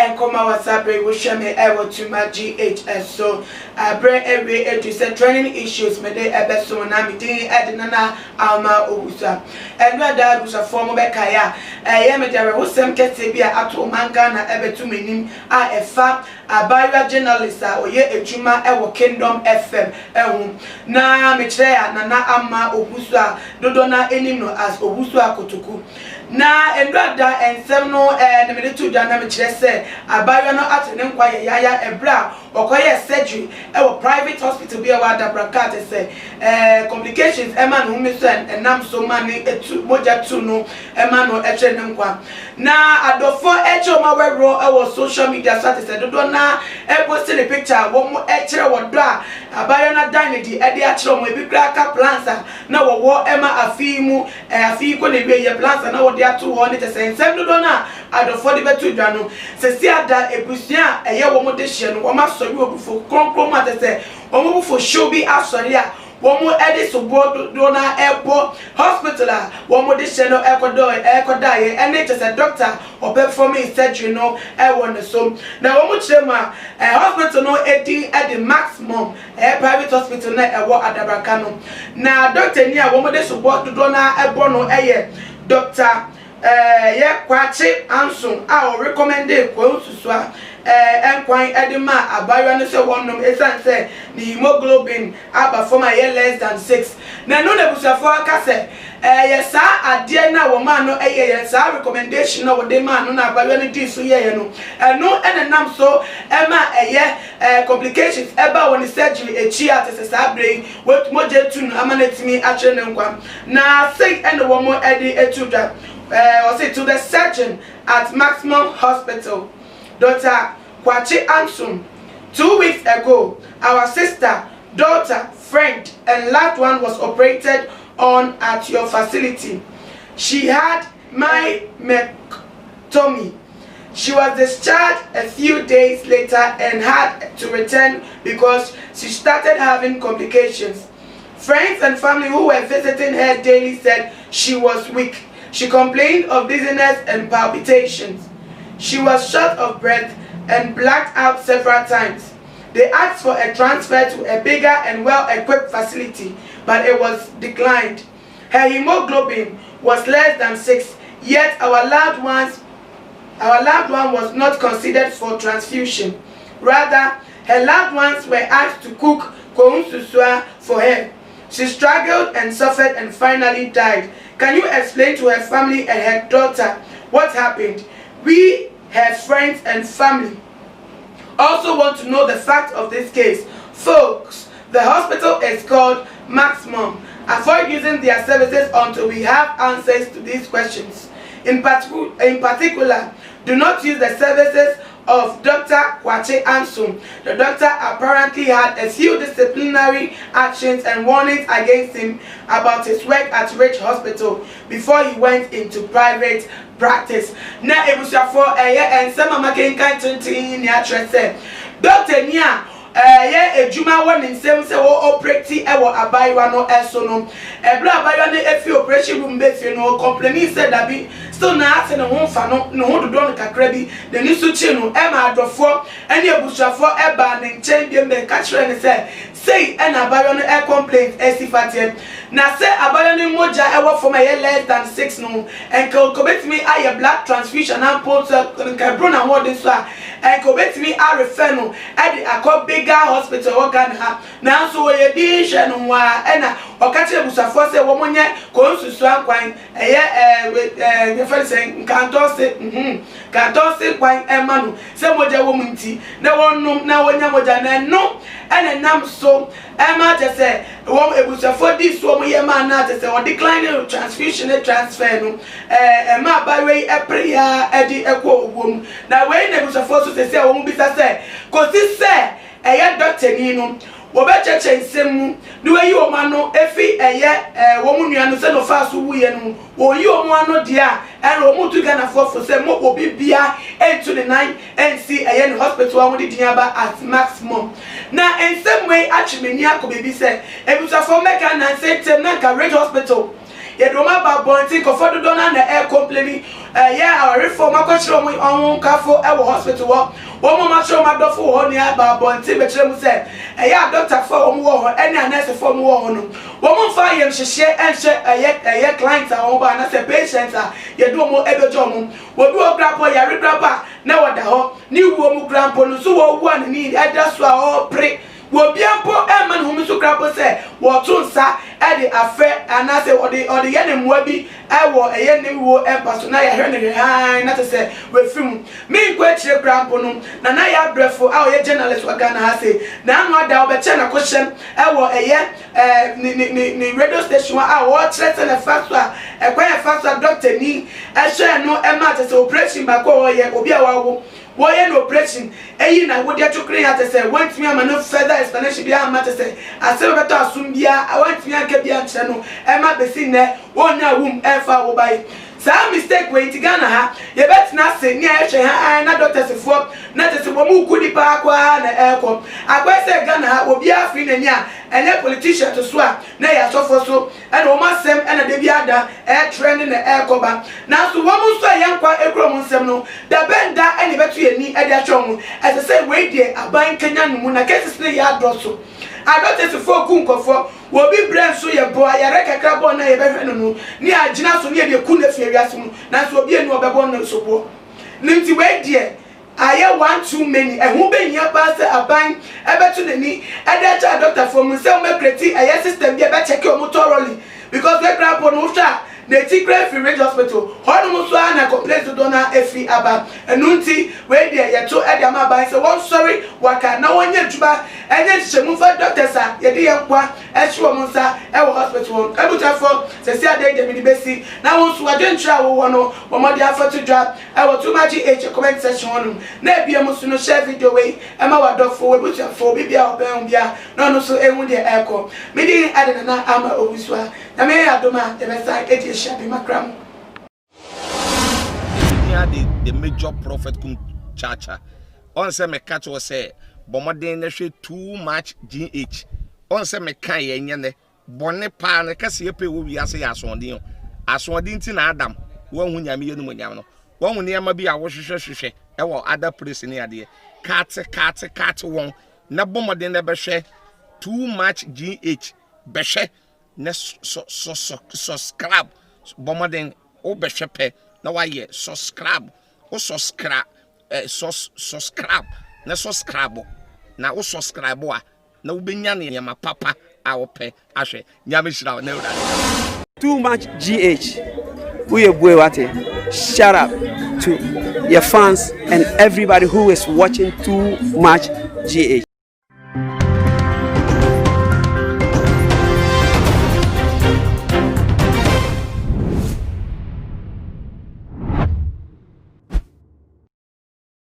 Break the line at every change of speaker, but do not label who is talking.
and come our sabre we share me ever to my GHS so I bring every to say training issues me de ebe so na me din edinana alma Owusua and we da was a former bekaya ye me there wo sem kete bia ato manga na ebe to menim a efa abaria journalist a oye ejuma ewo Kingdom FM ehun na me kire nana ama Owusua dodo na enim no as Owusua Kotoko na endrada ensem no na me de to dwa na me kire se abaria no atene nkwa yaya ebra okoye surgery ewo private hospital bia wa dabrakate se complications ema no me so enam so mani etu moja tu no ema no etre ne nkwa na adofo eche ma wero ewo social media status dodo na post the picture wo mo echere wodo a abayo na dan di e de akere mo ebi kra ka plans na wo ema afi mu afi ko ne be ye plans na wo de ato ho ne tese nsem dodo na adofo de betu dwa no se si ada ebusia eye wo mo de hye no wo ma sori obufo konkro ma tese wo mo bufo show bi asori a womo edi subo do na ebo hospital a womo de hye no ekoda ye ene tese doctor o performing surgery no e won so na womo chema hospital no edi maximum private hospital na ewo adabraka no na doctor ni a womo de subo do na ebo no eye doctor ye kwachi ansun a o recommend Owusua enkwan edema abayo no se wonnom esan se ni hemoglobin aba from a year less than 6 na no na busafo aka se ye sa ade na wo ma no ye sa recommendation na wo de ma no na abayo no di so ye no no enenam so ema complications eba woni surgery echi atese sa brain what moje tun amanetimi akere ne nkwa na say ene wo mo edi etuda or say to the surgeon at Maximum Hospital, Dr. Kwachi Ansum. 2 weeks ago, our sister, daughter, friend, and loved one was operated on at your facility. She had myectomy. She was discharged a few days later and had to return because she started having complications. Friends and family who were visiting her daily said she was weak. She complained of dizziness and palpitations. She was short of breath and blacked out several times. They asked for a transfer to a bigger and well-equipped facility, but it was declined. Her hemoglobin was less than 6, yet our loved one was not considered for transfusion. Rather, her loved ones were asked to cook Owusua for her. She struggled and suffered and finally died. Can you explain to her family and her daughter what happened? We, her friends and family, also want to know the fact of this case. Folks, the hospital is called Maximum. Avoid using their services until we have answers to these questions. In particular, do not use the services of Dr. Kwachi Ansum. The doctor apparently had a few disciplinary actions and warnings against him about his work at Rich Hospital before he went into private practice. Na ebusafo and some makenkan tintin ni atrese. Dr. Nia ejuma won nsem se wo operate ewo abaywa no eso no ebra abaywa ne efi operation room be fi no complain said that be still na ase ne ho fa no ne ho dodo no kakra bi de ni su chi no e ma adofo ene ebusafo eba ne nchen bi me ka kire ne say and abaywa no e complaint esifatie na say abaywa ne moja ewo from a less than 6 no and ko betimi aye blood transfusion and put ka bro na ho de so a and ko betimi a refer no e de akọ bigger hospital organ ha na so we di hwe no wa e na okache ebusafo say wo monye Owusua kwan we feel say kanto se kwan e ma no say moja wo munti na wonum na wonya moja na no ene nam so e ma te say wo ebusafo di so mo ye ma na te say o decline transfusion transfer no e ma ba we e prayer e di ekwo ogwom na we na ebusafo so say wo mu bisa say ko si say eye doctor ni no wo be cheche nsem ni we yi o ma no efi eye wo mu nua no se no fa so wuye no wo yi o mu ano dia e ro mu tu Ghana for say mo obi bia into the 9 NC eye no hospital wo di diaba at Maximum na ensem we atwemeni akobebi say ebusafo meka na say tem na ka Red Hospital ye do ma ba bonti ko fodo do na e complain yeah our reform akotro mo on kafo e wo hospital wo mo ma tro ma dofo ho ni aba bonti be kire mu se yeah doctor for wo wo ho any nurse for mo wo ho no wo mo fa yem hye enhye clients a wo ba na se patients a ye do mo ebejo mo wo bi o grandpa ya re grandpa na wada ho ni wo mu grandpa no so wo wu an ni eda so a o pre wo biampo e man hu mi so grandpa se wo to nsa e de afe ana se o de ye ne mwa bi e wo ye ne wo e paso na ya hwe ne han na te se we film mi ko akire grandpa no na ya brefo a o ye journalist wa Ghana ha se na anu ada o be che na ko hyem e wo ni radio station a wo threaten na faso a e kwa faso doctor ni e hwe no e ma te se operation ba ko ye obi a wa wo woye no operation eyi na wo dia chukre ya tese want me am no further explanation bia am tese ase beto asum bia I want me anke bia nche no e ma besi ne wonya wum e fa wo bai sa mistake we Ghana ha ye bet na se ni a hwe ha na doctors fo na tese bo mu kudi pa kwa na e kom agba se Ghana ha obi afri na ni a ene politician to so a na ya sofo so e no ma sem e na de bia da e trend na e koba na so wo mu so yankwa ekro mu nsem no da benda ene beto ye ni e de atwo mu as say we dey aban Kenya no mu na cases ne ya drosso adotesi fo kunkofo wo bi brand so ye bo ayare kakra bo na ye behwe no ni agina so ne ye ku na fie wiase mu na so obi enu obebo no so bo nimti we die aye one too many ehun be nya ba se aban ebetu nani e de cha doctor for mu se o me create aye system bi e be check o mo thoroughly because we grab on usha na ti grave free hospital hono mo so na complaint do na efi aba enunti we dey ye to e dey ma ban say one sorry waka na wonye djuba enye chemu fa doctors a ye dey yankwa e hwe mo nsa e wo hospital ebutafo se si ade dey mi besi na won so adwentra wo no wo mo dey afa to dwa e wo too much comment section hono na ebia mo so no share video we e ma wadofo we butafo bibia oben bia na no so ehun dey eko me dey ade na ama Owusua na me adoma the best shabi makram.
The major prophet kun chacha. On se me catch was say bomoden na hwe too much GH. On se me kan ye nyene bone pa na kase ye pe wo wi ase ya asonde asonde nti na Adam wo hu nyame ye no nyam no wo hu ne ma bi a wo hwehwehwehwe e wo other place ne ade kat won na bomoden na be hwe too much GH be hwe na subscribe bomoden o be hwepe na wa ye subscribe o subscribe subscribe na subscribe na o subscribe a na wo benya ne ma papa a wo pe ahwe nyame hira na ura
too much GH we boy wate shout out to your fans and everybody who is watching too much GH.